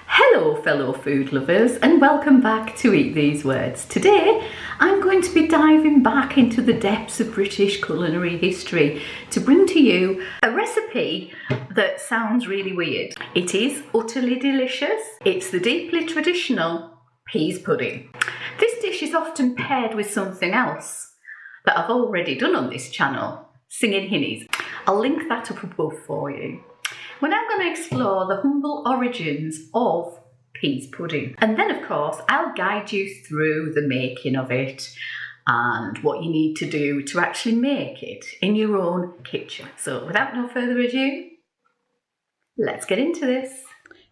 Hello fellow food lovers and welcome back to Eat These Words. Today I'm going to be diving back into the depths of British culinary history to bring to you a recipe that sounds really weird. It is utterly delicious. It's the deeply traditional peas pudding. This dish is often paired with something else that I've already done on this channel, Singing Hinnies. I'll link that up above for you. We're now going to explore the humble origins of peas pudding. And then, of course, I'll guide you through the making of it and what you need to do to actually make it in your own kitchen. So without no further ado, let's get into this.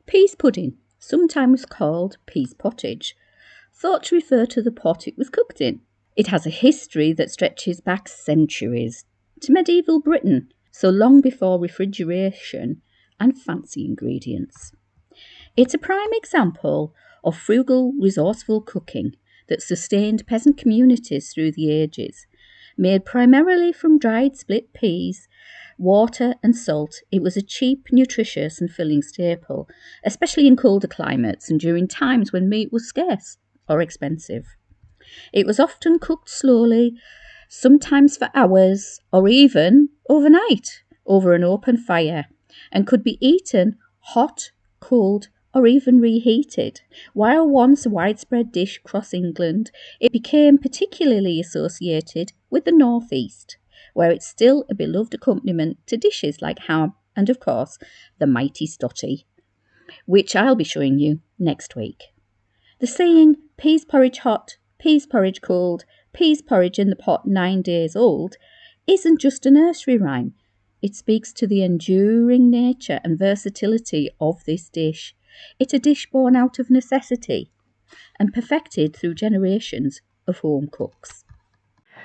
Pease pudding, sometimes called pease pottage, thought to refer to the pot it was cooked in. It has a history that stretches back centuries to medieval Britain, so long before refrigeration and fancy ingredients. It's a prime example of frugal, resourceful cooking that sustained peasant communities through the ages. Made primarily from dried split peas, water and salt, it was a cheap, nutritious and filling staple, especially in colder climates and during times when meat was scarce or expensive. It was often cooked slowly, sometimes for hours or even overnight over an open fire, and could be eaten hot, cold, or even reheated. While once a widespread dish across England, it became particularly associated with the North East, where it's still a beloved accompaniment to dishes like ham and, of course, the mighty Stottie, which I'll be showing you next week. The saying, peas porridge hot, peas porridge cold, peas porridge in the pot 9 days old, isn't just a nursery rhyme. It speaks to the enduring nature and versatility of this dish. It's a dish born out of necessity and perfected through generations of home cooks.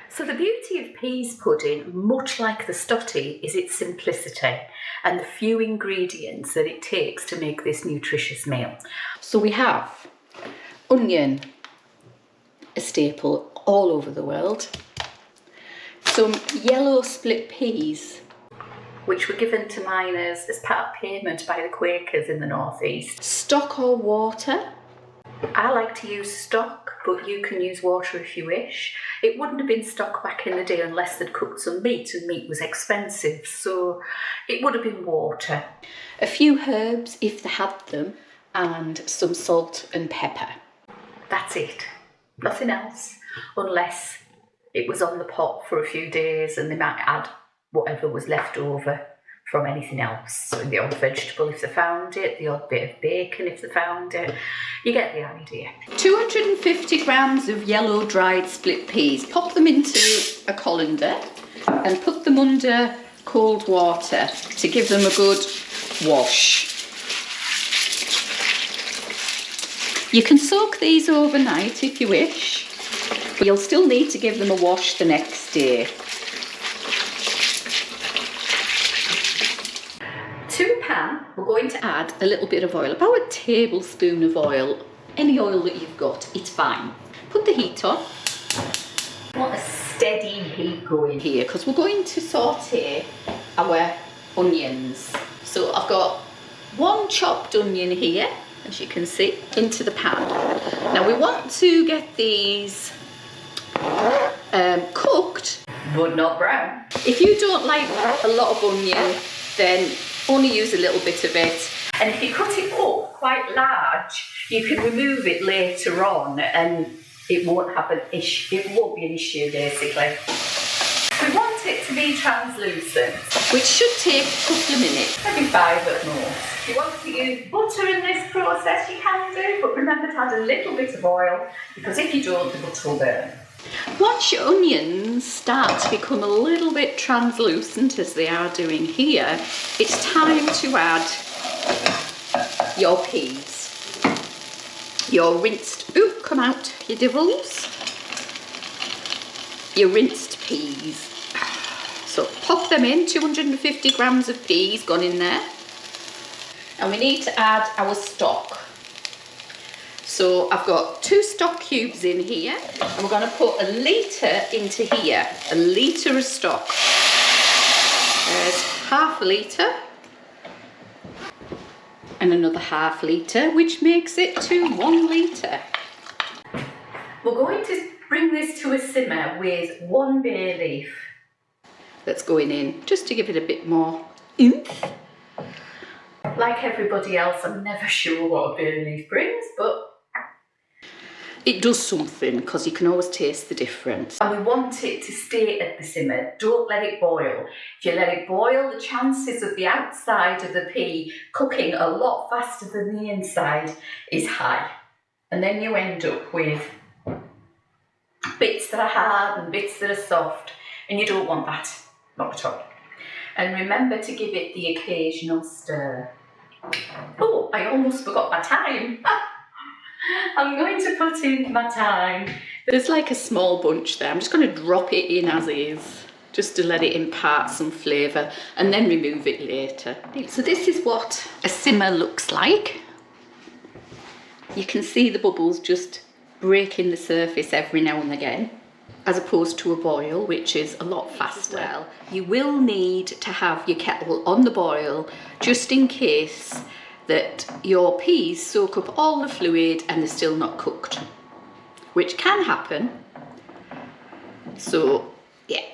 So the beauty of peas pudding, much like the Stottie, is its simplicity and the few ingredients that it takes to make this nutritious meal. So we have onion, a staple all over the world, some yellow split peas, which were given to miners as part of payment by the Quakers in the North East. Stock or water. I like to use stock, but you can use water if you wish. It wouldn't have been stock back in the day unless they'd cooked some meat, and meat was expensive, so it would have been water. A few herbs if they had them, and some salt and pepper. That's it. Nothing else, unless it was on the pot for a few days and they might add whatever was left over from anything else. So the odd vegetable if they found it, the odd bit of bacon if they found it. You get the idea. 250 grams of yellow dried split peas. Pop them into a colander and put them under cold water to give them a good wash. You can soak these overnight if you wish, but you'll still need to give them a wash the next day. To a pan, we're going to add a little bit of oil, about a tablespoon of oil. Any oil that you've got, it's fine. Put the heat on. I want a steady heat going here because we're going to saute our onions. So I've got one chopped onion here, as you can see, into the pan. Now we want to get these cooked, but not brown. If you don't like a lot of onion, then only use a little bit of it. And if you cut it up quite large, you can remove it later on and it won't have an issue. It won't be an issue basically. We want it to be translucent, which should take a couple of minutes, maybe 5 at most. If you want to use butter in this process, you can do, but remember to add a little bit of oil, because if you don't, the butter will burn. Once your onions start to become a little bit translucent, as they are doing here, it's time to add your peas. Your rinsed, come out, you devils. Your rinsed peas. So pop them in, 250 grams of peas gone in there. And we need to add our stock. So I've got 2 stock cubes in here, and we're going to put a litre into here, a litre of stock. There's half a litre. and another ½ litre, which makes it to 1 litre. We're going to bring this to a simmer with 1 bay leaf. That's going in just to give it a bit more oomph. Like everybody else, I'm never sure what a bay leaf brings, but it does something because you can always taste the difference. And we want it to stay at the simmer. Don't let it boil. If you let it boil, the chances of the outside of the pea cooking a lot faster than the inside is high. And then you end up with bits that are hard and bits that are soft, and you don't want that, not at all. And remember to give it the occasional stir. Oh, I almost forgot my time. I'm going to put in my thyme. There's like a small bunch there. I'm just going to drop it in as is, just to let it impart some flavour, and then remove it later. So this is what a simmer looks like. You can see the bubbles just breaking the surface every now and again, as opposed to a boil, which is a lot faster. Well, you will need to have your kettle on the boil just in case that your peas soak up all the fluid and they're still not cooked, which can happen. So yeah,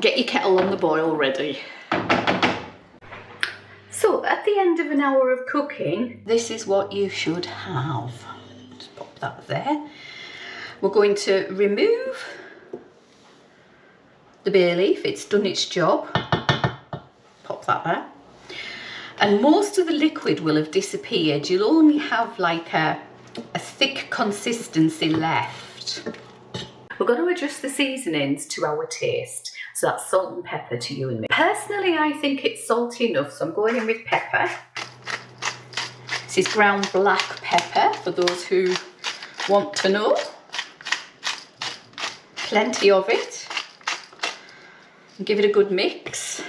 get your kettle on the boil ready. So at the end of an hour of cooking, this is what you should have. Just pop that there. We're going to remove the bay leaf. It's done its job. Pop that there. And most of the liquid will have disappeared. You'll only have like a thick consistency left. We're going to adjust the seasonings to our taste. So that's salt and pepper to you and me. Personally, I think it's salty enough, so I'm going in with pepper. This is ground black pepper, for those who want to know. Plenty of it. And give it a good mix.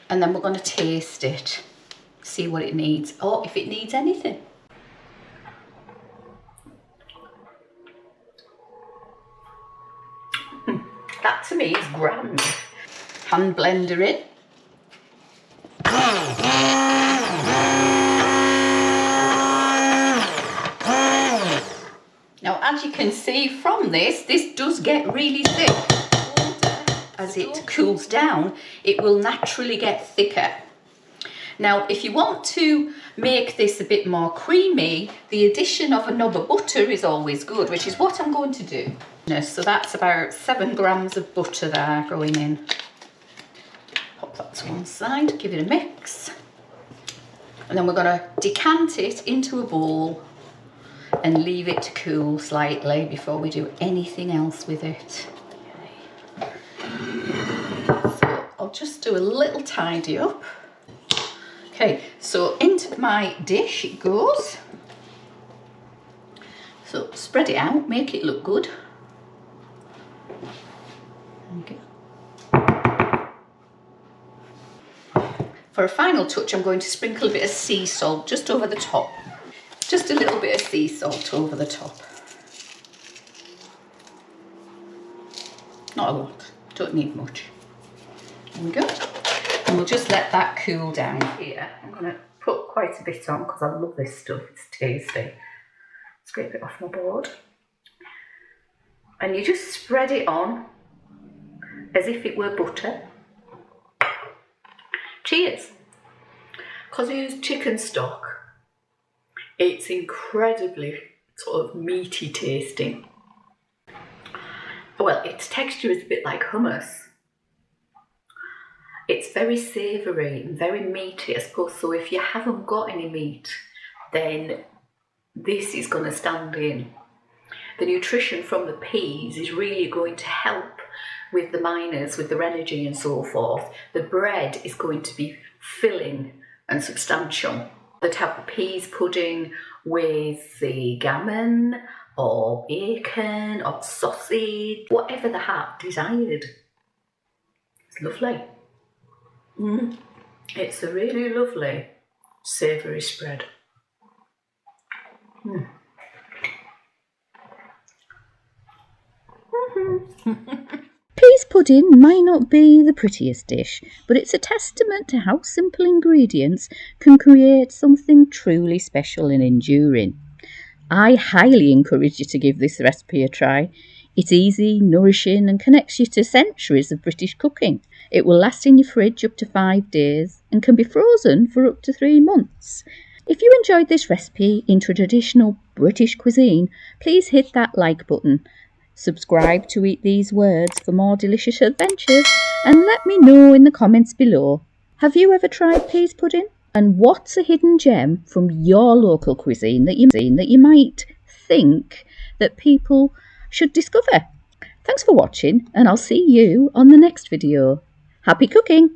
And then we're going to taste it, see what it needs, or if it needs anything. That to me is grand. Hand blender in. Now, as you can see from this does get really thick. As it cools down, it will naturally get thicker. Now, if you want to make this a bit more creamy, the addition of a knob of butter is always good, which is what I'm going to do. So that's about 7 grams of butter there going in. Pop that to one side, give it a mix. And then we're going to decant it into a bowl and leave it to cool slightly before we do anything else with it. So I'll just do a little tidy up. Okay, so into my dish it goes. So spread it out, make it look good. Okay. For a final touch, I'm going to sprinkle a bit of sea salt just over the top. Just a little bit of sea salt over the top. Not a lot, don't need much. There we go. And we'll just let that cool down. Here, I'm going to put quite a bit on because I love this stuff, it's tasty. Scrape it off my board. And you just spread it on as if it were butter. Cheers! Because I use chicken stock, it's incredibly sort of meaty tasting. Well, its texture is a bit like hummus. It's very savoury and very meaty, I suppose, so if you haven't got any meat, then this is going to stand in. The nutrition from the peas is really going to help with the miners, with their energy and so forth. The bread is going to be filling and substantial. That have the peas pudding with the gammon or bacon or sausage, whatever the heart desired. It's lovely. It's a really lovely savoury spread. Pease Pease pudding might not be the prettiest dish, but it's a testament to how simple ingredients can create something truly special and enduring. I highly encourage you to give this recipe a try. It's easy, nourishing, and connects you to centuries of British cooking. It will last in your fridge up to 5 days and can be frozen for up to 3 months. If you enjoyed this recipe into traditional British cuisine, please hit that like button. Subscribe to Eat These Words for more delicious adventures, and let me know in the comments below. Have you ever tried pease pudding? And what's a hidden gem from your local cuisine that you might think that people should discover? Thanks for watching, and I'll see you on the next video. Happy cooking!